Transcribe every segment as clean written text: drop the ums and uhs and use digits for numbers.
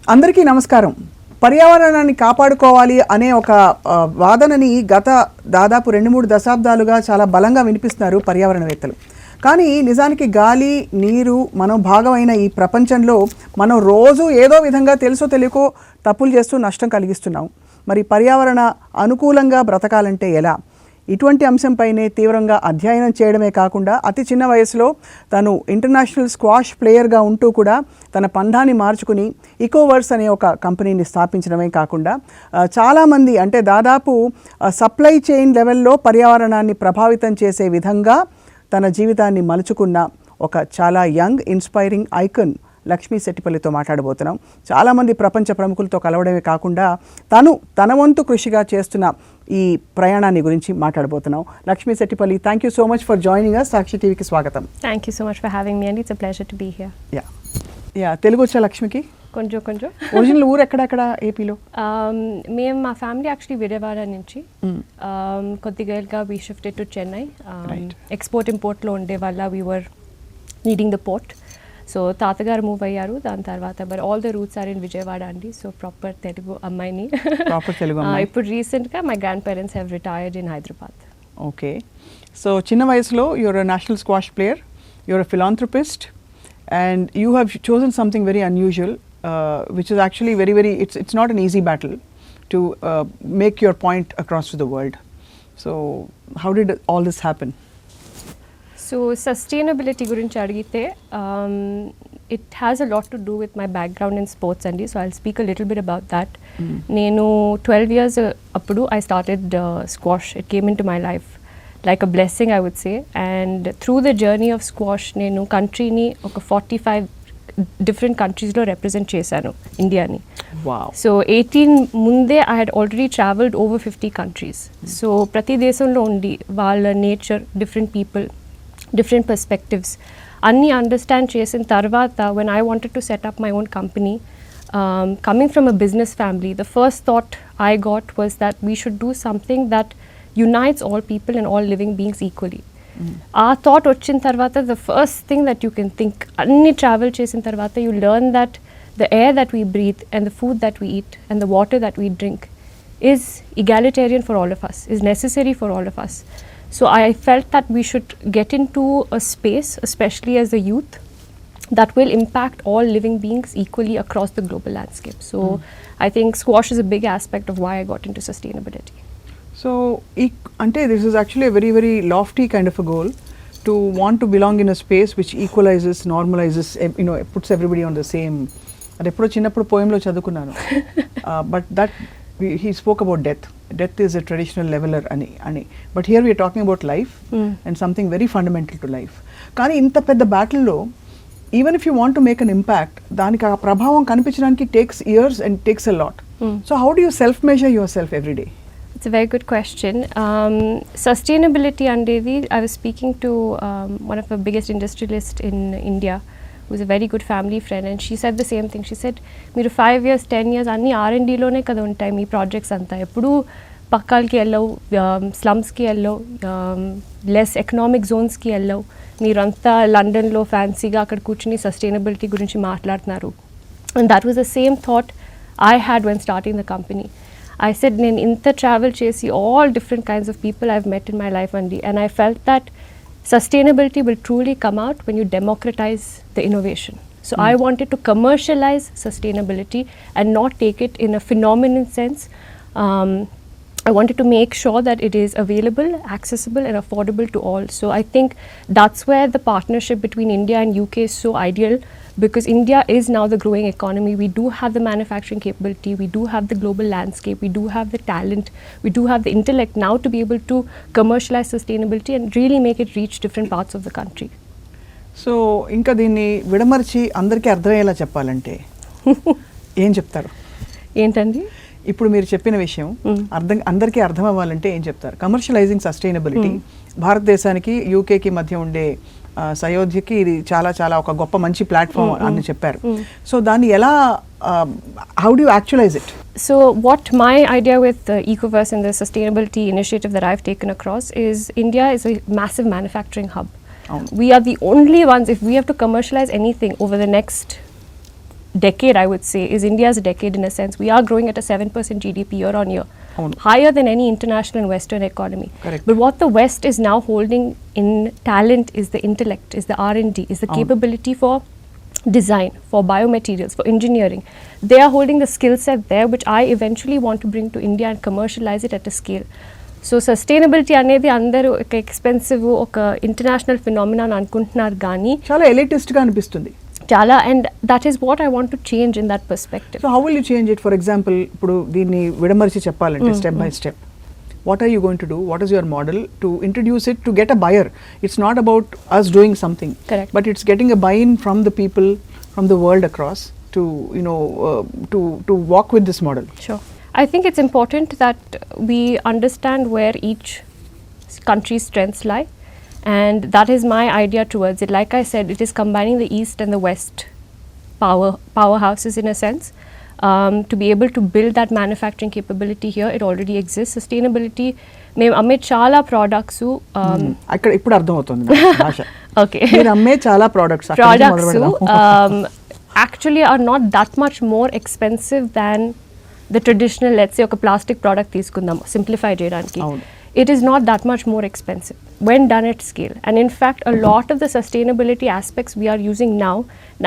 అందరికీ నమస్కారం. పర్యావరణాన్ని కాపాడుకోవాలి అనే ఒక వాదనని గత దాదాపు 2-3 దశాబ్దాలుగా చాలా బలంగా వినిపిస్తున్నారు పర్యావరణవేత్తలు. కానీ నిజానికి గాలి, నీరు మనం భాగమైన ఈ ప్రపంచంలో మనం రోజు ఏదో విధంగా తెలుసో తెలియకో తప్పులు చేస్తూ నష్టం కలిగిస్తున్నాం. మరి పర్యావరణ అనుకూలంగా బ్రతకాలంటే ఎలా? ఇటువంటి అంశంపైనే తీవ్రంగా అధ్యయనం చేయడమే కాకుండా అతి చిన్న వయసులో తను ఇంటర్నేషనల్ స్క్వాష్ ప్లేయర్గా ఉంటూ కూడా తన పండాన్ని మార్చుకుని ఈకోవర్స్ అనే ఒక కంపెనీని స్థాపించడమే కాకుండా చాలామంది అంటే దాదాపు సప్లై చైన్ లెవెల్లో పర్యావరణాన్ని ప్రభావితం చేసే విధంగా తన జీవితాన్ని మలుచుకున్న ఒక చాలా యంగ్ ఇన్స్పైరింగ్ ఐకన్ లక్ష్మీ సెట్టిపల్లితో మాట్లాడబోతున్నాం. చాలామంది ప్రపంచ ప్రముఖులతో కలవడమే కాకుండా తన వంతు కృషిగా చేస్తున్న ఈ ప్రయాణాన్ని గురించి మాట్లాడబోతున్నాం. Lakshmi Settipalli, thank you so much for joining us. Sakshi టీవీకి స్వాగతం. Thank you so much for having me అండి. It's a pleasure to be here. Yeah Telugu వచ్చా లక్ష్మికి? కొంచెం ఒరిజినల్ ఊరు ఎక్కడెక్కడ ఏపీలో? మేము మా ఫ్యామిలీ యాక్చువల్లీ విజయవాడ నుంచి కొద్దిగా we shifted to Chennai. Export ఇంపోర్ట్లో ఉండే వల్ల we were needing the port. So తాతగారు మూవ్ అయ్యారు దాని తర్వాత. But all the roots are in Vijayawada అండి. సో ప్రాపర్ తెలుగు అమ్మాయిని. ఇప్పుడు రీసెంట్గా my grand parents have retired in Hyderabad. Okay. So చిన్న వయసులో you're a national squash player, you're a philanthropist, and you have chosen something very unusual, which is actually very it's not an easy battle to make your point across to the world. So how did all this happen? So sustainability gurinchi adigite it has a lot to do with my background in sports andi. So I'll speak a little bit about that. Nenu 12 years appudu I started squash. It came into my life like a blessing, I would say. And through the journey of squash nenu country ni oka 45 different countries lo represent chesanu, India ni. Wow. So 18 munde I had already traveled over 50 countries. So prati desamlo undi valla nature, different people, different perspectives anni understand chesin tarvata when I wanted to set up my own company, coming from a business family, the first thought I got was that we should do something that unites all people and all living beings equally. Aa thought vachin tarvata the first thing that you can think, anni travel chesin tarvata you learn that the air that we breathe and the food that we eat and the water that we drink is egalitarian for all of us, is necessary for all of us. So I felt that we should get into a space, especially as a youth, that will impact all living beings equally across the global landscape. So I think squash is a big aspect of why I got into sustainability. So ante this is actually a very lofty kind of a goal, to want to belong in a space which equalizes, normalizes, puts everybody on the same. Ade eppudo chinnappudu poem lo chadukunnanu. But that he spoke about death is a traditional leveler ani, but here we are talking about life and something very fundamental to life. Kani inta pedda battle lo even if you want to make an impact, daniki aa prabhavam kanipinchaniki takes years and takes a lot. So how do you self measure yourself every day? It's a very good question. Sustainability andedi, I was speaking to one of the biggest industrialists in India, who's a very good family friend, and she said the same thing. She said, "Meeru 5 years, 10 years anni R&D lone kada untayi mee projects anta. Eppudu pakkalki ellavu, slums ki ellavu, less economic zones ki ellavu. Meeru anta London lo fancy ga akkada కూర్చుని sustainability gurinchi maatladunaru." And that was the same thought I had when starting the company. I said, నేను ఇంత travel చేసి all different kinds of people I've met in my life andi, and I felt that sustainability will truly come out when you democratize the innovation. So I wanted to commercialize sustainability and not take it in a phenomenon sense. I wanted to make sure that it is available, accessible and affordable to all. So I think that's where the partnership between India and UK is so ideal, because India is now the growing economy. We do have the manufacturing capability, we do have the global landscape, we do have the talent, we do have the intellect now to be able to commercialize sustainability and really make it reach different parts of the country. So ఇంకా దీన్ని విడమర్చి అందరికీ అర్థమయ్యేలా చెప్పాలంటే ఏం చెప్తారు? ఏంటండి ఇప్పుడు మీరు చెప్పిన విషయం అందరికీ అర్థం అవ్వాలంటే ఏం చెప్తారు? కమర్షియలైజింగ్ సస్టైనబిలిటీ భారతదేశానికి యూకేకి మధ్య ఉండే సయోధ్యకి ఇది చాలా ఒక గొప్ప మంచి ప్లాట్ఫామ్ అని చెప్పారు. సో దాన్ని ఎలా how do you actualize it? So what my idea with Ecoverse and the sustainability initiative that I've taken across is India is a massive manufacturing hub. We are the only ones, if we have to commercialize anything over the next decade, I would say, is India's decade in a sense. We are growing at a 7% GDP year on year, Avunu. higher than any international and Western economy. Correct. But what the West is now holding in talent is the intellect, is the R&D, is the Avunu. capability for design, for biomaterials, for engineering. They are holding the skill set there, which I eventually want to bring to India and commercialize it at a scale. So sustainability అనేది అందరూ ఒక expensive ఒక international phenomenon అనుకుంటున్నారు కానీ చాలా ఎలిటిస్ట్గా అనిపిస్తుంది చాలా, and that is what I want to change in that perspective. So how will you change it? For example ఇప్పుడు దీన్ని విడమరిచి చెప్పాలంటే step by step, what are you going to do? What is your model to introduce it to get a buyer? It's not about us doing something. Correct. But it's getting a buy-in from the people, from the world across to, you know, to walk with this model. Sure. I think it's important that we understand where each country's strengths lie, and that is my idea towards it. Like I said, it is combining the East and the West powerhouses in a sense. To be able to build that manufacturing capability here, it already exists. Sustainability, మేము అమ్మే చాలా products అక్కడ ఇప్పుడు అర్థమవుతుంది భాష. Okay, మీరు అమ్మే చాలా products actually are not that much more expensive than the traditional, let's say, ఒక plastic product తీసుకుందాం simplify చేయడానికి. It is not that much more expensive when done at scale. And in fact, a lot of the sustainability aspects we are using now,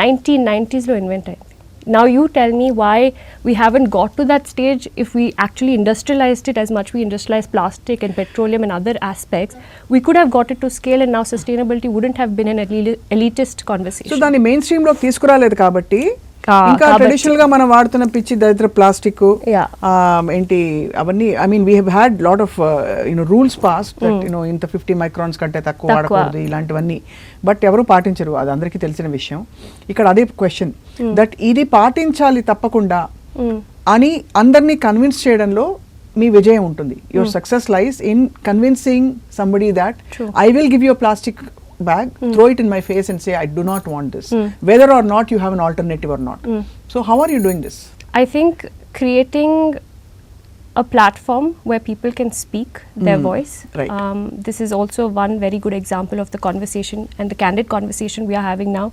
1990s lo invent అయింది. Now you tell me why we haven't got to that stage. If we actually industrialized it as much we industrialized plastic and petroleum and other aspects, we could have got it to scale, and now sustainability wouldn't have been an elitist conversation. So దాన్ని main stream లోకి తీసుకురాలేదు కాబట్టి ఇంకా traditional గా మనం వాడుతున్న పిచ్చి దరిద్ర ప్లాస్టిక్ ఏంటి అవన్నీ, I mean we had lot of rules pass that ఇంత 50 మైక్రాన్స్ కంటే తక్కువ వాడకూడదు ఇలాంటివన్నీ, బట్ ఎవరు పాటించరు, అది అందరికీ తెలిసిన విషయం. ఇక్కడ అదే క్వశ్చన్ దట్ ఇది పాటించాలి తప్పకుండా అని అందరినీ కన్విన్స్ చేయడంలో మీ విజయం ఉంటుంది. Your success lies in convincing somebody that I will give use plastic bag, throw it in my face and say I do not want this, whether or not you have an alternative or not. So how are you doing this? I think creating a platform where people can speak their voice. Right. This is also one very good example of the conversation and the candid conversation we are having now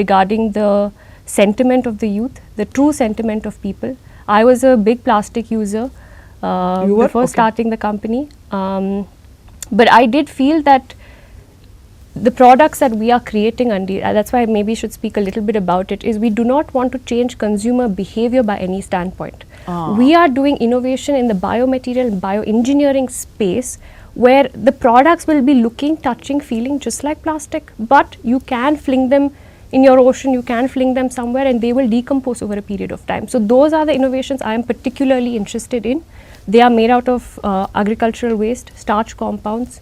regarding the sentiment of the youth, the true sentiment of people. I was a big plastic user before starting the company, but I did feel that the products that we are creating, and that's why maybe I should speak a little bit about it, is we do not want to change consumer behavior by any standpoint. We are doing innovation in the biomaterial and bioengineering space where the products will be looking, touching, feeling just like plastic, but you can fling them in your ocean, you can fling them somewhere and they will decompose over a period of time. So those are the innovations I am particularly interested in. They are made out of agricultural waste, starch compounds,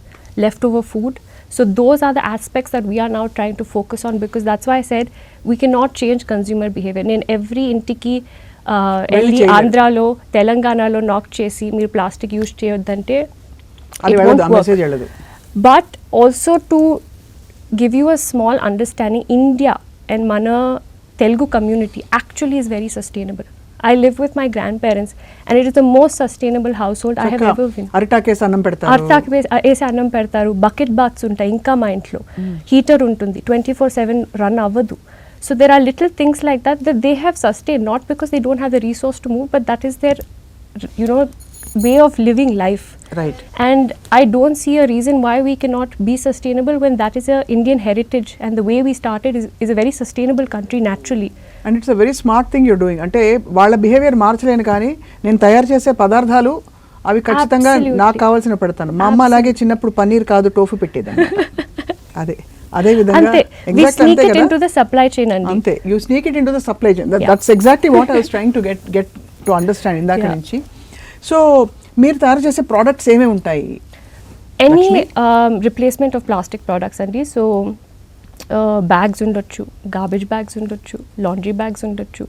leftover food. So those are the aspects that we are now trying to focus on, because that's why I said we cannot change consumer behavior. In every intiki elli Andhralo, Telanganalo knock chesi meer plastic use cheyodante it won't work. But also to give you a small understanding, India and mana Telugu community actually is very sustainable. I live with my grandparents and it is the most sustainable household I have ever been. అరిటాకేసి అన్నం పెడతారు, అరిటాకేసి అన్నం పెడతారు, bucket baths ఉంటాయి, ఇంకా మా ఇంట్లో heater ఉంటుంది, 24/7 run అవ్వదు. So there are little things like that that they have sustained, not because they don't have the resource to move, but that is their way of living life. Right. And I don't see a reason why we cannot be sustainable when that is a Indian heritage, and the way we started is a very sustainable country naturally. And it's a very smart thing you're doing. అంటే వాళ్ళ behaviour మార్చలేను కానీ నేను తయారు చేసే పదార్థాలు అవి ఖచ్చితంగా నాకు కావాల్సిన పెడతాను. మా అమ్మ అలాగే చిన్నప్పుడు పన్నీర్ కాదు టోఫు పెట్టేదాన్ని. అదే విధంగా అంతే you sneak it in to the supply chain. That's exactly what I was trying to get to understand ఇందాక నుంచి. సో మీరు తయారు చేసే ప్రోడక్ట్స్ ఏమేమి ఉంటాయి? Any replacement of plastic products అండి. సో బ్యాగ్స్ ఉండొచ్చు, గార్బేజ్ బ్యాగ్స్ ఉండొచ్చు, లాండ్రీ బ్యాగ్స్ ఉండొచ్చు,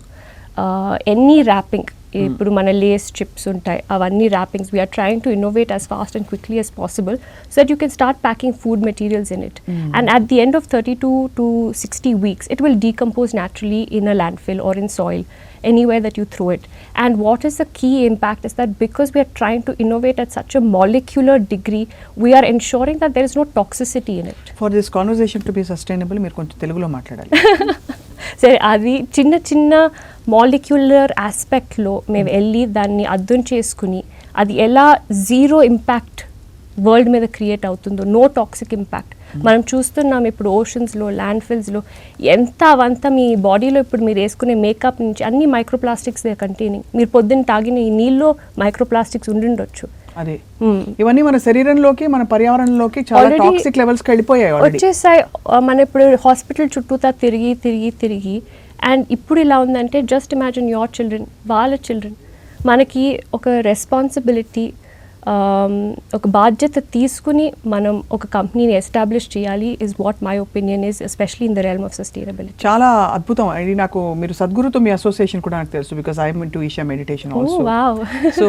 ఎనీ ర్యాపింగ్, ఇప్పుడు మన లేస్ చిప్స్ ఉంటాయి, అవన్నీ wrappings we're trying to innovate as fast and quickly as possible so that you can start packing food materials in it. And at the end of 32 to 60 weeks it will decompose naturally in a landfill or in soil anywhere that you throw it. And what is the key impact is that because we are trying to innovate at such a molecular degree, we are ensuring that there is no toxicity in it. For this conversation to be sustainable, మీరు కొంచెం తెలుగులో మాట్లాడాలి. సరే అది చిన్న చిన్న molecular ఆస్పెక్ట్లో మేము వెళ్ళి దాన్ని అర్థం చేసుకుని అది ఎలా జీరో ఇంపాక్ట్ వరల్డ్ మీద క్రియేట్ అవుతుందో, నో టాక్సిక్ ఇంపాక్ట్. మనం చూస్తున్నాం ఇప్పుడు ఓషన్స్లో, ల్యాండ్ ఫిల్స్లో ఎంత అవంతా మీ బాడీలో ఇప్పుడు మీరు వేసుకునే మేకప్ నుంచి అన్ని మైక్రోప్లాస్టిక్స్ దే కంటైనింగ్. మీరు పొద్దున్న తాగిన ఈ నీళ్ళలో మైక్రోప్లాస్టిక్స్ ఉండిండొచ్చు. అదే ఇవన్నీ మన శరీరంలోకి మన పర్యావరణంలోకి చాలా టాక్సిక్ లెవెల్స్ కి వెళ్ళిపోయాయి, వచ్చేసాయి. మన ఇప్పుడు హాస్పిటల్ చుట్టూతా తిరిగి తిరిగి తిరిగి అండ్ ఇప్పుడు ఇలా ఉందంటే జస్ట్ ఇమాజిన్ యువర్ చిల్డ్రన్, వాళ్ళ చిల్డ్రన్. మనకి ఒక రెస్పాన్సిబిలిటీ, ఒక బాధ్యత తీసుకుని మనం ఒక కంపెనీని ఎస్టాబ్లిష్ చేయాలి is what my opinion is, especially in the realm of sustainability. చాలా అద్భుతం. ఇది నాకు మీరు సద్గురుతో మీ అసోసియేషన్ కూడా నాకు తెలుసు, because I am into Isha meditation also. So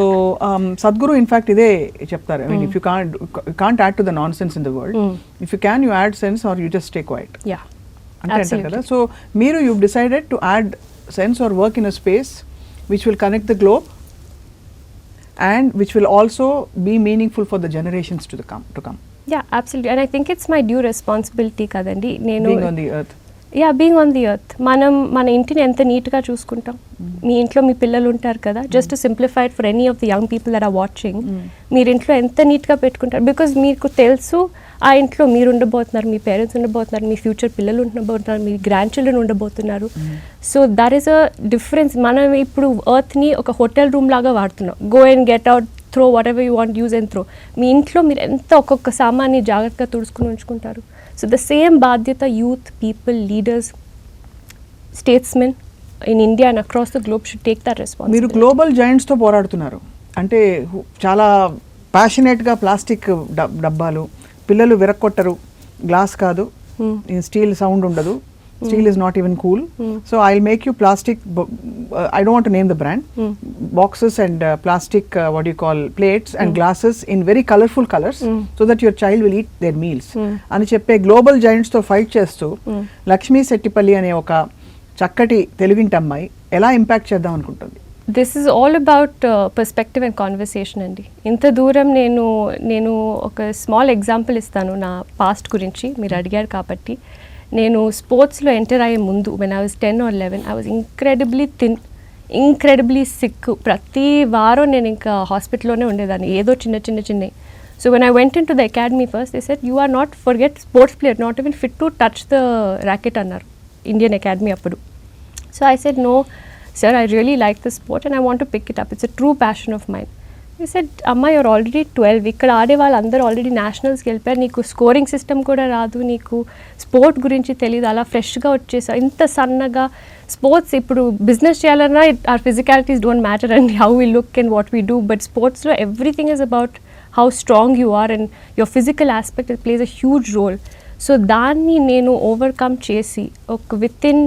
Sadhguru in fact ఇదే చెప్తారు, I mean if you can't add to the nonsense in the world, if you can you add sense or you just stay quiet అంటే అంటారు కదా. So మీరు you decided to add sense or work in a space which will connect the globe and which will also be meaningful for the generations to come. Yeah, absolutely. And I think it's my due responsibility kadandi. Being on the earth. Yeah, being on the earth. మన ఇంటిని ఎంత నీట్గా చూసుకుంటాం. మీ ఇంట్లో మీ పిల్లలు ఉంటారు కదా, just to simplify it for any of the young people that are watching, మీరు ఇంట్లో ఎంత నీట్గా పెట్టుకుంటారు. బికాజ్ మీకు తెలుసు ఆ ఇంట్లో మీరు ఉండబోతున్నారు, మీ పేరెంట్స్ ఉండబోతున్నారు, మీ ఫ్యూచర్ పిల్లలు ఉండబోతున్నారు, మీ గ్రాండ్ చిల్డ్రన్ ఉండబోతున్నారు. So that is a difference. మనం ఇప్పుడు ఎర్త్ని ఒక హోటల్ రూమ్ లాగా వాడుతున్నాం. Go and get out, throw whatever you want, use and throw. మీ ఇంట్లో మీరు ఎంత ఒక్కొక్క సామాన్ని జాగ్రత్తగా తుడుచుకుని ఉంచుకుంటారు. సో ద సేమ్ బాధ్యత youth, people, leaders, statesmen in India and across the globe should take that responsibility. మీరు గ్లోబల్ జైంట్స్తో పోరాడుతున్నారు అంటే చాలా ప్యాషనేట్గా. ప్లాస్టిక్ డబ్బాలు పిల్లలు విరక్కొట్టరు, గ్లాస్ కాదు, స్టీల్ సౌండ్ ఉండదు, steel is not even cool. So I will make use plastic, I don't want to name the brand, boxes and plastic what do you call plates and glasses in very colorful colors so that your child will eat their meals అని చెప్పే global Giants తో fight చేస్తూ లక్ష్మీ సెట్టిపల్లి అనే ఒక చక్కటి తెలుగింటి అమ్మాయి ఎలా ఇంపాక్ట్ చేద్దాం అనుకుంటుంది. This is all about perspective and conversation అండి. ఇంత దూరం నేను ఒక స్మాల్ ఎగ్జాంపుల్ ఇస్తాను నా పాస్ట్ గురించి, మీరు అడిగారు కాబట్టి. నేను స్పోర్ట్స్లో ఎంటర్ అయ్యే ముందు when I was 10 or 11 I was incredibly thin, incredibly sick. ప్రతి వారం నేను ఇంకా హాస్పిటల్లోనే ఉండేదాన్ని, ఏదో చిన్న. So when I went in to the academy first they said you are not forget sports player, not even fit to touch the racket అన్నారు Indian academy అప్పుడు. So I said no sir, I really like the sport and I want to pick it up. It's a true passion of mine. He said, Amma, you're already 12. ఇక్కడ ఆడే వాళ్ళందరూ already నేషనల్స్కి వెళ్ళిపోయారు, నీకు scoring system కూడా రాదు, నీకు sport గురించి తెలియదు, అలా ఫ్రెష్గా వచ్చేసావు, ఇంత సన్నగా. స్పోర్ట్స్ ఇప్పుడు బిజినెస్ చేయాలన్నా our physicalities don't matter and how we look and what we do, but sportsలో everything is about how strong you are and your physical aspect, it plays a huge role. So దాన్ని నేను overcome చేసి within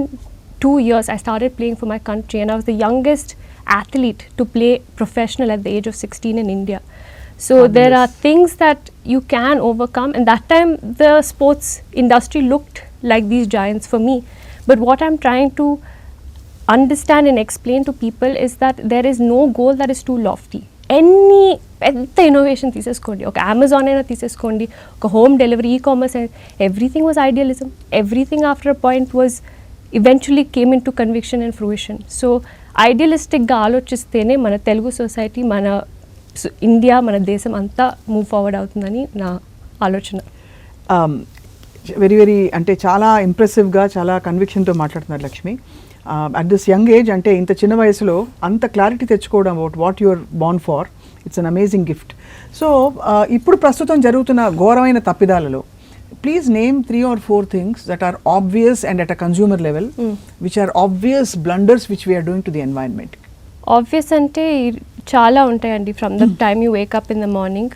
2 years I started playing for my country and I was the youngest athlete to play professional at the age of 16 in India. So there are things that you can overcome, and that time the sports industry looked like these giants for me. But what I'm trying to understand and explain to people is that there is no goal that is too lofty. Any పెద్ద innovation తీసేసుకోండి, ఒక Amazon అయినా తీసేసుకోండి, ఒక home delivery, ecommerce, everything was idealism. Everything after a point was eventually came into conviction and fruition. So idealisticగా ఆలోచిస్తేనే మన Telugu society, మన ఇండియా, మన దేశం అంతా మూవ్ ఫార్వర్డ్ అవుతుందని నా ఆలోచన. వెరీ అంటే చాలా ఇంప్రెసివ్గా, చాలా కన్విక్షన్తో మాట్లాడుతున్నారు Lakshmi. At this young age, అంటే ఇంత చిన్న వయసులో అంత క్లారిటీ తెచ్చుకోవడం about what your born for, it's an amazing gift. So ఇప్పుడు ప్రస్తుతం జరుగుతున్న ఘోరమైన తప్పిదాలలో please name 3 or 4 things that are obvious and at a consumer level which are obvious blunders which we are doing to the environment. Obvious ante చాలా ఉంటాయండి. From the time you wake up in the morning,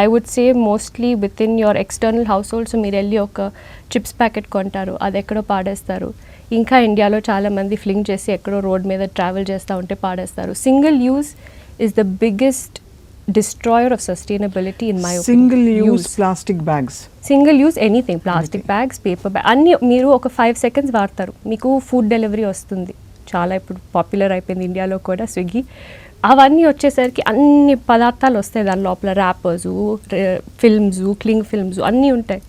I would say mostly within your external household. So మీరు వెళ్ళి ఒక chips packet కొంటారు, అది ఎక్కడో పాడేస్తారు. ఇంకా ఇండియాలో చాలా మంది ఫ్లింగ్ చేసి ఎక్కడో రోడ్ మీద ట్రావెల్ చేస్తూ ఉంటే పాడేస్తారు. Single use is the biggest destroyer of sustainability in my opinion. Single use plastic bags, single use anything, plastic bags, paper bag, అన్నీ మీరు ఒక 5 seconds వాడతారు, మీకు ఫుడ్ డెలివరీ వస్తుంది. చాలా ఇప్పుడు పాపులర్ అయిపోయింది ఇండియాలో కూడా స్విగ్గీ. అవన్నీ వచ్చేసరికి అన్ని పదార్థాలు వస్తాయి దాని లోపల, ర్యాపర్సు, ఫిల్మ్స్, క్లింగ్ ఫిల్మ్స్ అన్నీ ఉంటాయి.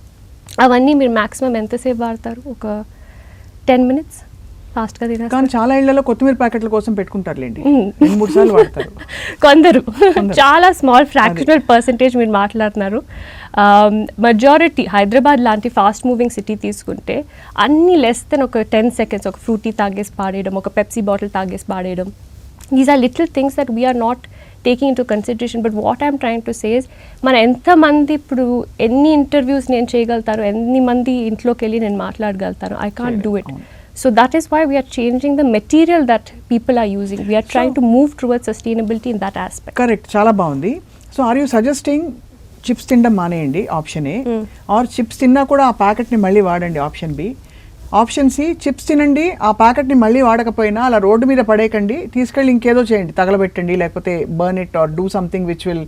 అవన్నీ మీరు మ్యాక్సిమం ఎంతసేపు వాడతారు? ఒక 10 minutes ఫాస్ట్గా తినేస్తారు. కానీ చాలా ఇళ్లలో కొత్తిమీర ప్యాకెట్ల కోసం పెట్టుకుంటారులేండి, 2-3 సార్లు వాడతారు కొందరు. చాలా స్మాల్ ఫ్రాక్షనల్ పర్సంటేజ్ మీరు మాట్లాడుతున్నారు. మెజారిటీ హైదరాబాద్ లాంటి ఫాస్ట్ మూవింగ్ సిటీ తీసుకుంటే అన్ని లెస్ దెన్ ఒక 10 seconds ఒక ఫ్రూటీ తాగేసి పాడేయడం, ఒక పెప్సీ బాటిల్ తాగేసి పాడేయడం. These are little things that we're not taking in to consideration. But what I'm trying to say is, మన ఎంతమంది ఇప్పుడు ఎన్ని ఇంటర్వ్యూస్ నేను చేయగలుగుతాను, ఎన్ని మంది ఇంట్లోకి వెళ్ళి నేను మాట్లాడగలుగుతాను, I can't do it. So that is why we are changing the material that people are using. We are trying to move towards sustainability in that aspect. Correct. చాలా బాగుంది. So are you suggesting chips తినడం మానేయండి, option A, are chips తిన్నా కూడా ఆ ప్యాకెట్ని మళ్ళీ వాడండి, option B. Option C, chips తినండి, ఆ ప్యాకెట్ని మళ్ళీ వాడకపోయినా అలా రోడ్డు మీద పడేయకండి, తీసుకెళ్ళి ఇంకేదో చేయండి, తగలబెట్టండి, లేకపోతే burn it or do something which will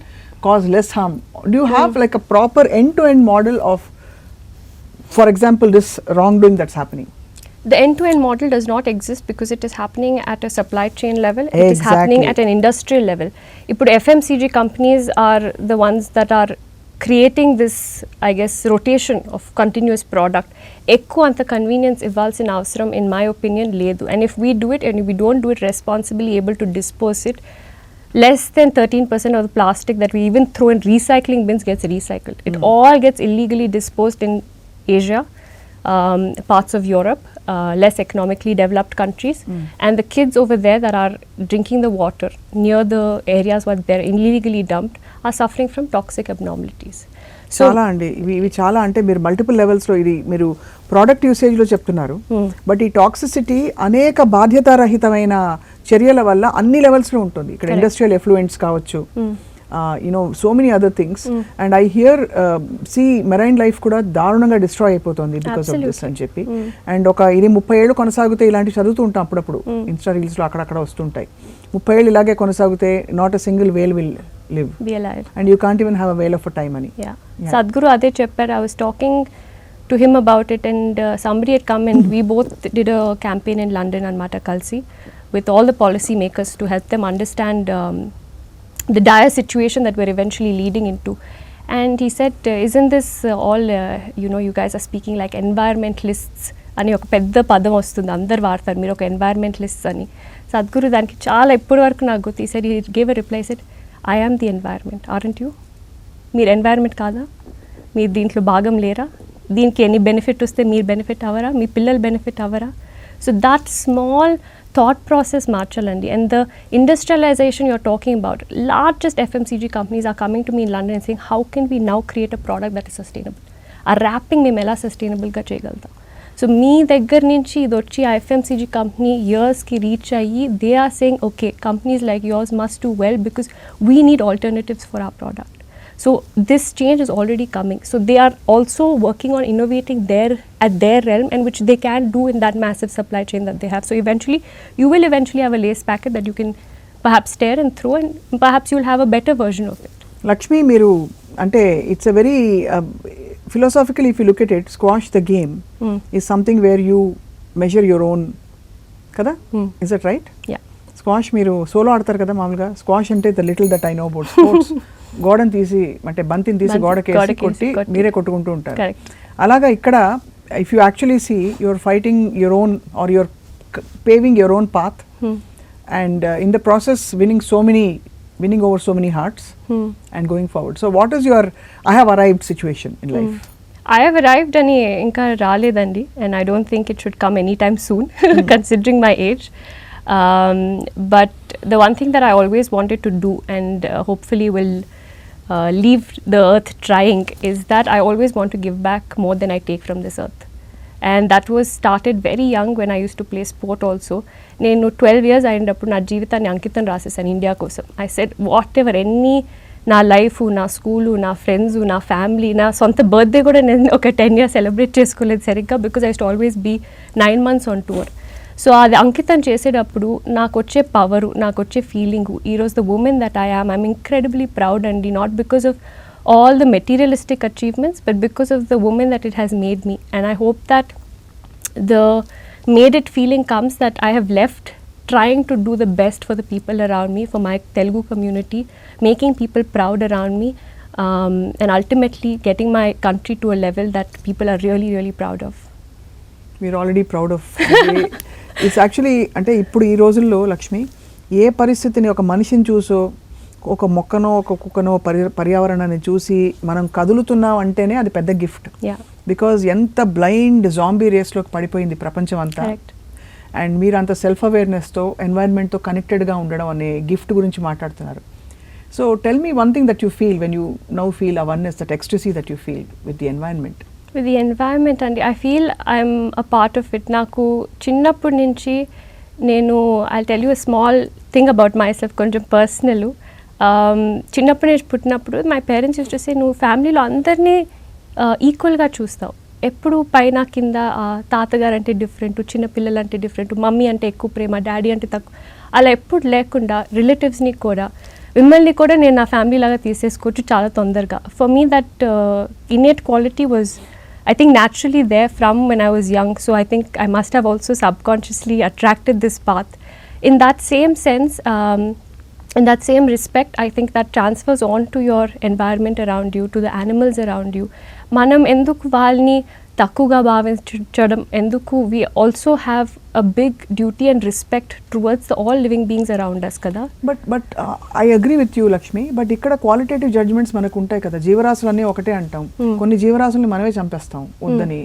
cause less harm. Do you have like a proper end to end model of, for example, this wrong doing that's happening? The end-to-end model does not exist because it is happening at a supply chain level. It is happening at an industrial level. Ippudu FMCG companies are the ones that are creating this, I guess, rotation of continuous product. Ekku anta convenience ivalsina avasaram, in my opinion, ledu. And if we do it and if we don't do it responsibly, able to dispose it, less than 13% of the plastic that we even throw in recycling bins gets recycled. It all gets illegally disposed in Asia, parts of Europe, less economically developed countries, and the kids over there that are drinking the water near the areas where they're illegally dumped are suffering from toxic abnormalities. So చాలా అండి, ఇవి చాలా, అంటే మీరు multiple లెవెల్స్లో ఇది మీరు product యూసేజ్లో చెప్తున్నారు, బట్ ఈ టాక్సిసిటీ అనేక బాధ్యతారహితమైన చర్యల వల్ల అన్ని లెవెల్స్లో ఉంటుంది. ఇక్కడ ఇండస్ట్రియల్ ఎఫ్లూయెంట్స్ కావచ్చు, so many other things, and I hear marine life కూడా దారుణంగా డిస్ట్రాయ్ అయిపోతుంది బికాస్ ఆఫ్ దిస్ అని చెప్పి. అండ్ ఇది 30 ఏళ్ళు కొనసాగితే, ఇలాంటి చదువుతూ ఉంటాం అప్పుడప్పుడు ఇన్స్టా రీల్స్లో అక్కడక్కడ వస్తుంటాయి, 30 ఏళ్ళు ఇలాగే కొనసాగితే not a single whale will live and you can't even have a whale of a time ani. Yeah. Sadhguru ade chepparu. I was talking to him about it, and somebody had come and we both did a campaign in London anamata kalsi with all the policy makers to help them understand the dire situation that we're eventually leading into. And he said, isn't this all you guys are speaking like environmentalists అని ఒక పెద్ద పదం వస్తుంది, అందరు వాడతారు, మీరు ఒక ఎన్వైర్మెంటలిస్ట్ అని. సద్గురు దానికి చాలా ఇప్పటి వరకు నాకు గుర్తు. ఈ side he gave a reply, said I am the environment, aren't you? మీరు ఎన్వైర్మెంట్ కాదా? మీరు దీంట్లో భాగం లేరా? దీనికి ఎన్ని బెనిఫిట్ వస్తే మీరు బెనిఫిట్ అవ్వరా? మీ పిల్లలు బెనిఫిట్ అవ్వరా? So that small thought process marchalandi. And the industrialization you're talking about, largest FMCG companies are coming to me in London and saying, how can we now create a product that is sustainable? Our wrapping మేము ఎలా సస్టైనబుల్గా చేయగలుగుతాం? So మీ దగ్గర నుంచి ఇది వచ్చి ఆ FMCG company ఇయర్స్కి reach అయ్యి, they are saying okay, companies like yours must do well because we need alternatives for our product. So this change is already coming. So they are also working on innovating at their realm, and which they can do in that massive supply chain that they have. So eventually, you will eventually have a lace packet that you can perhaps tear and throw, and perhaps you'll have a better version of it. Lakshmi, మీరు అంటే it's a very philosophically, if you look at it, squash the game is something where you measure your own, kada? Is that right? Yeah. Squash మీరు solo ఆడతారు కదా మామూలుగా. Squash అంటే the little that I know about sports, గోడని తీసి అంటే బంతిని తీసి గోడకేసి కొట్టి మీరే కొట్టుకుంటూ ఉంటారు. అలాగా ఇక్కడ if you actually see your fighting your own or your paving your own path, and in the process winning over so many hearts and going forward. So what is your I have arrived situation in life? I have arrived అని ఇంకా రాలేదండి, and I don't think it should come anytime soon considering my age. But the one thing that I always wanted to do, and hopefully will leave the earth trying, is that I always want to give back more than I take from this earth. And that was started very young when I used to play sport also. నేను 12 years అయినప్పుడు నా జీవితాన్ని అంకితం రాసేసాను India కోసం. I said whatever, ఎన్ని నా life, నా school, నా ఫ్రెండ్స్, నా ఫ్యామిలీ, నా సొంత బర్త్డే కూడా నేను ఒక 10 years సెలబ్రేట్ చేసుకోలేదు సరిగ్గా, because I use to always be 9 months on tour. So అది అంకితం చేసేటప్పుడు నాకు వచ్చే పవరు, నాకు వచ్చే ఫీలింగు, ఈరోజు the women that I'm incredibly proud అండి, not because of all the materialistic achievements, but because of the woman that it has made me. And I hope that the made it feeling comes that I have left trying to do the best for the people around me, for my Telugu community, making people proud around me, and ultimately getting my country to a level that people are really, really proud of. We are already proud of it's actually అంటే ఇప్పుడు ఈ రోజుల్లో లక్ష్మి ఏ పరిస్థితిని ఒక మనిషిని చూసో ఒక మొక్కనో ఒక కుక్కనో పర్యావరణాన్ని చూసి మనం కదులుతున్నాం అంటేనే అది పెద్ద గిఫ్ట్. బికాజ్ ఎంత బ్లైండ్ జాంబీ రేస్లోకి పడిపోయింది ప్రపంచం అంతా. అండ్ మీరు అంత సెల్ఫ్ అవేర్నెస్తో ఎన్వైర్న్మెంట్తో కనెక్టెడ్గా ఉండడం అనే గిఫ్ట్ గురించి మాట్లాడుతున్నారు. So tell me one thing that you feel when you now feel awareness, that ecstasy that you feel with the environment. With the environment అండి, I feel I'm a part of it. నాకు చిన్నప్పటి నుంచి నేను I tell you a small thing about myself, కొంచెం personal. చిన్నప్పుడు నేను పుట్టినప్పుడు my parents use to say, నువ్వు ఫ్యామిలీలో అందరినీ ఈక్వల్గా చూస్తావు, ఎప్పుడు పైన కింద, తాతగారు అంటే డిఫరెంట్, చిన్నపిల్లలు అంటే డిఫరెంట్, మమ్మీ అంటే ఎక్కువ ప్రేమ, డాడీ అంటే తక్కువ, అలా ఎప్పుడు లేకుండా రిలేటివ్స్ని కూడా, మిమ్మల్ని కూడా నేను నా ఫ్యామిలీ లాగా తీసేసుకోవచ్చు చాలా తొందరగా. For me that innate quality was I think naturally there from when I was young, so I think I must have also subconsciously attracted this path. In that same sense, in that same respect, I think that transfers on to your environment around you, to the animals around you. Manam enduku valni takkuga bhavinchadam, enduku we also have a big duty and respect towards the all living beings around us kada. But I agree with you Lakshmi, but ikkada qualitative judgments manaku untayi kada. జీవరాశులన్నీ ఒకటే అంటాం, కొన్ని జీవరాశుల్ని మనమే చంపేస్తాం వద్దని.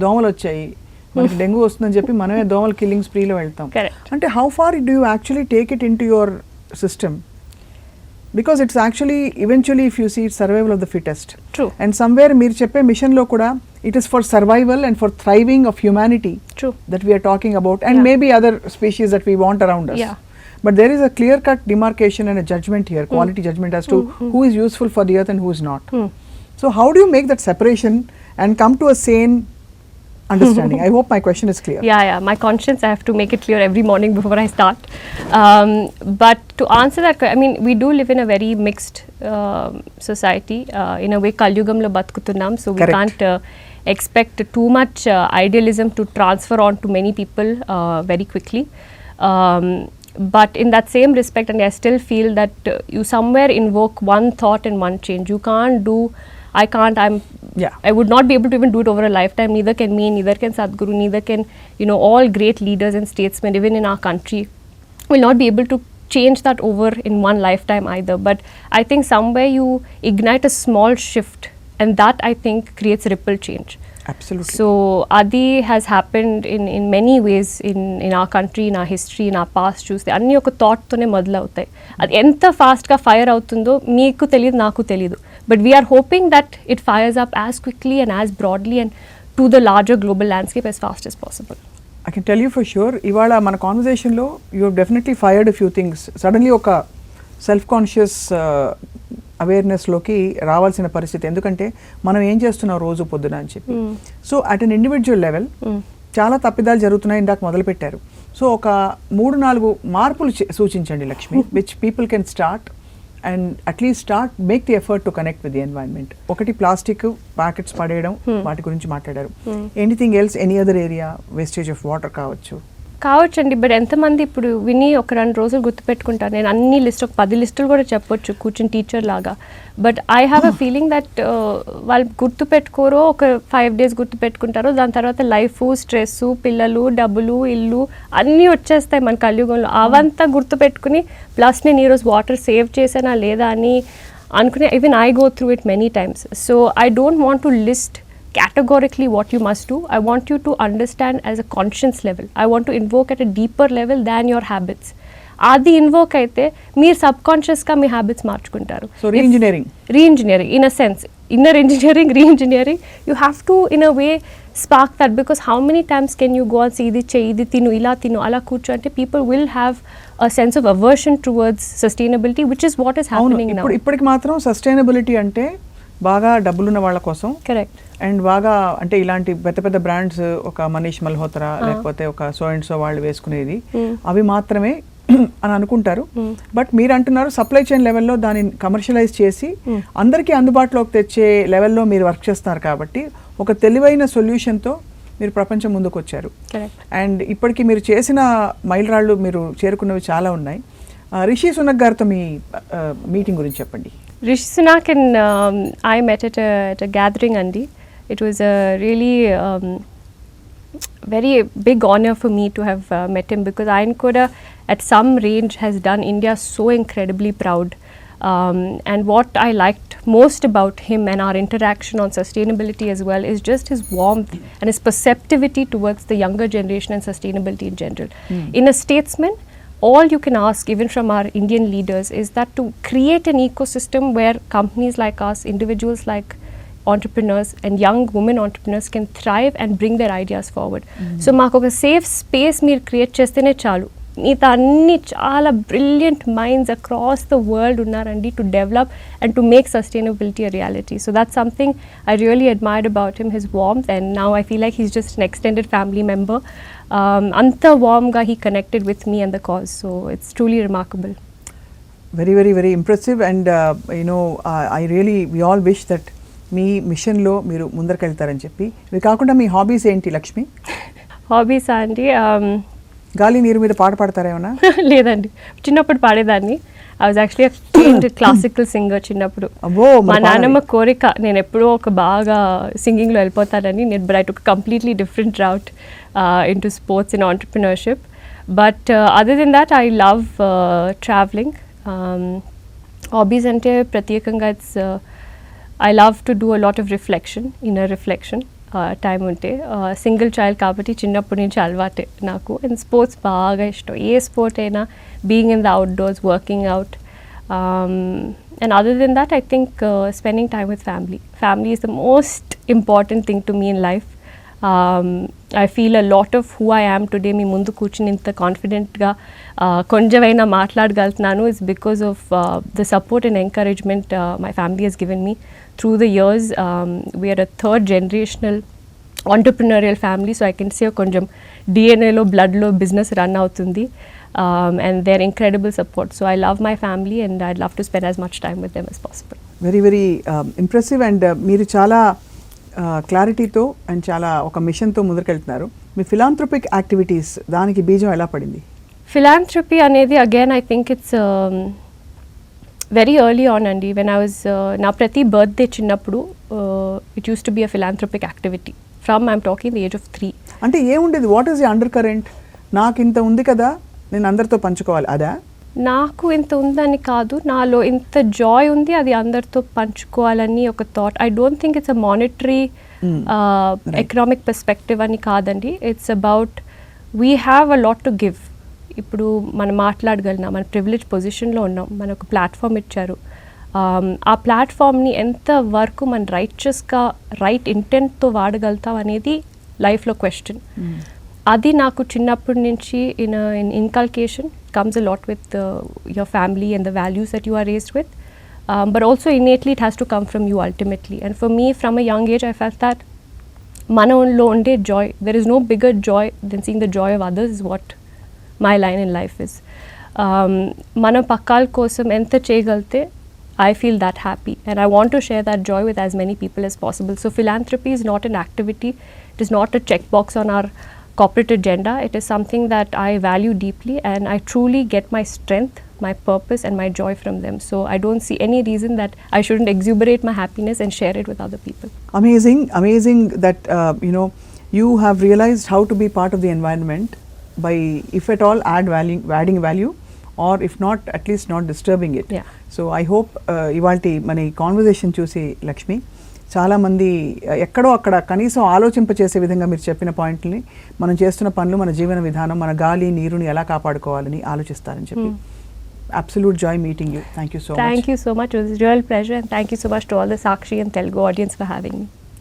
దోమలు వచ్చాయి, మనకి dengue వస్తుందని చెప్పి మనమే దోమల కిల్లింగ్ స్ప్రీలో వెళ్తాం. అంటే how far do you actually take it in to your system? Because it's actually eventually, if you see, it's survival of the fittest. True. And somewhere meer cheppe mission lo kuda it is for survival and for thriving of humanity. True. That we are talking about, and maybe other species that we want around us. But there is a clear cut demarcation and a judgment here, quality judgment as to who is useful for the earth and who is not. So how do you make that separation and come to a sane understanding? I hope my question is clear. Yeah, my conscience, I have to make it clear every morning before I start. But to answer that, I mean, we do live in a very mixed society. In a way, Kalyugam lo batkutunnam, so we can't expect too much idealism to transfer on to many people very quickly. But in that same respect, and I still feel that you somewhere invoke one thought and one change. You can't do, I would not be able to even do it over a lifetime. Neither can me, neither can Sadhguru, neither can, all great leaders and statesmen, even in our country, will not be able to change that over in one lifetime either. But I think somewhere you ignite a small shift, and that I think creates ripple change. Absolutely. So Adi has happened in many ways in our country, in our history, in our past. చూస్తే అన్నీ ఒక థాట్తోనే మొదలవుతాయి. అది ఎంత ఫాస్ట్గా fire అవుతుందో మీకు తెలియదు, నాకు తెలియదు. But we're hoping that it fires up as quickly and as broadly and to the larger global landscape as fast as possible. I can tell you for sure, ఇవాళ మన కాన్వర్జేషన్లో you have definitely fired few things. Suddenly ఒక self conscious అవేర్నెస్లోకి రావాల్సిన పరిస్థితి, ఎందుకంటే మనం ఏం చేస్తున్నాం రోజు పొద్దున అని చెప్పి. So at an individual level చాలా తప్పిదాలు జరుగుతున్నాయి, ఇందాక మొదలుపెట్టారు. సో ఒక 3-4 మార్పులు సూచించండి Lakshmi, which people can start and at least make the effort to connect with the environment. ఒకటి ప్లాస్టిక్ ప్యాకెట్స్ పడేయడం, వాటి గురించి మాట్లాడారు. Anything else, any other area wastage of water కావచ్చండి. బట్ ఎంతమంది ఇప్పుడు విని ఒక 2 రోజులు గుర్తుపెట్టుకుంటారు? నేను అన్ని లిస్ట్, ఒక 10 లిస్టులు కూడా చెప్పొచ్చు కూర్చుని టీచర్ లాగా. But I have a feeling that వాళ్ళు గుర్తుపెట్టుకోరో, ఒక 5 days గుర్తుపెట్టుకుంటారో, దాని తర్వాత లైఫ్, స్ట్రెస్, పిల్లలు, డబ్బులు, ఇల్లు అన్నీ వచ్చేస్తాయి మన కలియుగంలో. అవంతా గుర్తుపెట్టుకుని ప్లస్ నేను ఈరోజు వాటర్ సేవ్ చేసానా లేదా అని అనుకునే, even I go through it many times. So I don't want to list categorically what you must do. I want you to understand as a conscious level. I want to invoke at a deeper level than your habits. అది invoke అయితే మీరు sub కాన్షియస్గా మీ habits మార్చుకుంటారు. So re-engineering in a sense, inner engineering, re-engineering, you have to in a way spark that. Because how many times can you go and ఇది చెయ్యి, ఇది తిను, ఇలా తిను, అలా కూర్చో అంటే people will have a sense of aversion towards sustainability, which is what is happening now. ఇప్పటికి మాత్రం సస్టైనబిలిటీ అంటే బాగా డబ్బులున్న వాళ్ళ కోసం. కరెక్ట్. అండ్ బాగా అంటే ఇలాంటి పెద్ద పెద్ద బ్రాండ్స్, ఒక మనీష్ మల్హోత్రా లేకపోతే ఒక సో అండ్ సో వాళ్ళు వేసుకునేది, అవి మాత్రమే అని అనుకుంటారు. బట్ మీరు అంటున్నారు సప్లై చైన్ లెవెల్లో దాన్ని కమర్షియలైజ్ చేసి అందరికీ అందుబాటులోకి తెచ్చే లెవెల్లో మీరు వర్క్ చేస్తున్నారు. కాబట్టి ఒక తెలివైన సొల్యూషన్తో మీరు ప్రపంచం ముందుకు వచ్చారు. అండ్ ఇప్పటికీ మీరు చేసిన మైలురాళ్ళు, మీరు చేరుకున్నవి చాలా ఉన్నాయి. రిషి సునక్ గారితో మీ మీటింగ్ గురించి చెప్పండి. Rishi Sunak and I met at a gathering, Andy. It was a really very big honor for me to have met him, because Ayan Kuda at some range has done India so incredibly proud. And what I liked most about him and our interaction on sustainability as well is just his warmth and his perceptivity towards the younger generation and sustainability in general. In a statesman, all you can ask, even from our Indian leaders, is that to create an ecosystem where companies like us, individuals like entrepreneurs and young women entrepreneurs can thrive and bring their ideas forward. So మాకు ఒక safe space మీరు create చేస్తేనే చాలు. మిగతా అన్ని చాలా brilliant minds across the world ఉన్నారండి to develop and to make sustainability a reality. So that's something I really admired about him, his warmth, and now I feel like he's just an extended family member. అంత వార్మ్గా he connected with me and the cause. So it's truly remarkable. Very very very impressive. And I really we all wish that మీ మిషన్లో మీరు ముందరకెళ్తారని చెప్పి. ఇవి కాకుండా మీ hobbies ఏంటి Lakshmi? Hobbies అండి, గాలి నీరు మీద పాట పాడతారేమన్నా? లేదండి, చిన్నప్పుడు పాడేదాన్ని. I was actually trained classical singer చిన్నప్పుడు. మా నాన్నమ్మ కోరిక నేను ఎప్పుడో ఒక బాగా సింగింగ్లో వెళ్ళిపోతానని. నేను but I took completely different route into sports and entrepreneurship. But other than that I love travelling. Hobbies అంటే ప్రత్యేకంగా it's I love to do a lot of reflection, inner reflection, time unte. Single child kabatti chinnappudu nunchi alvate naku. And sports baga ishtam. Ee sport aina, being in the outdoors, working out. And other than that, I think spending time with family. Family is the most important thing to me in life. I feel a lot of who I am today, మీ ముందు కూర్చుని ఇంత కాన్ఫిడెంట్గా కొంచెమైనా మాట్లాడగలుగుతున్నాను, is because of the support and encouragement my family has given me through the years. We are a third generational entrepreneurial family, so I can say కొంచెం DNAలో బ్లడ్లో business run అవుతుంది. And their incredible support. So I love my family and I'd love to spend as much time with them as possible. Very very impressive. And మీరు చాలా క్లారిటీతో and చాలా ఒక మిషన్తో ముందుకెళ్తున్నారు. మీ ఫిలాంథ్రోపిక్ యాక్టివిటీస్ దానికి బీజం ఎలా పడింది? ఫిలాంథ్రపీ అనేది again I think it's very early on అండి. వెన్ ఐ వాజ్ నా ప్రతి బర్త్డే చిన్నప్పుడు it use to be a philanthropic activity from I'm talking the age of 3. అంటే ఏముండేది? What is the undercurrent? నాకు ఇంత ఉంది కదా, నేను అందరితో పంచుకోవాలి, అదా? నాకు ఇంత ఉందని కాదు, నాలో ఇంత జాయ్ ఉంది, అది అందరితో పంచుకోవాలని ఒక thought. I don't think it's a monetary economic perspective అని కాదండి. It's about we have a lot to give. ఇప్పుడు మనం మాట్లాడగలిగినాం, మన ప్రివిలేజ్ పొజిషన్లో ఉన్నాం, మనకు ప్లాట్ఫామ్ ఇచ్చారు. ఆ ప్లాట్ఫామ్ని ఎంత వరకు మన రైట్యస్గా రైట్ ఇంటెంట్తో వాడగలుగుతాం అనేది లైఫ్లో క్వశ్చన్. అది నాకు చిన్నప్పటి నుంచి in ఇన్కల్కేషన్ comes a lot with your family and the values that you are raised with, but also innately it has to come from you ultimately. And for me, from a young age, I felt that manamlo unde joy, there is no bigger joy than seeing the joy of others, is what my line in life is. Mana pakkal kosam enta cheyagalite, I feel that happy and I want to share that joy with as many people as possible. So philanthropy is not an activity, it is not a checkbox on our corporate agenda. It is something that I value deeply and I truly get my strength, my purpose and my joy from them. So I don't see any reason that I shouldn't exuberate my happiness and share it with other people. Amazing that you have realized how to be part of the environment by, if at all, adding value, or if not, at least not disturbing it. Yeah. So I hope ivalti mani conversation చూసి లక్ష్మి చాలామంది ఎక్కడో అక్కడ కనీసం ఆలోచింపచేసే విధంగా మీరు చెప్పిన పాయింట్ని, మనం చేస్తున్న పనులు, మన జీవన విధానం, మన గాలి నీరుని ఎలా కాపాడుకోవాలని ఆలోచిస్తారని చెప్పి. Absolute joy meeting you. Thank you so much. Thank you so much. It was a real pleasure and thank you so much to all the Sakshi and Telugu audience for having me.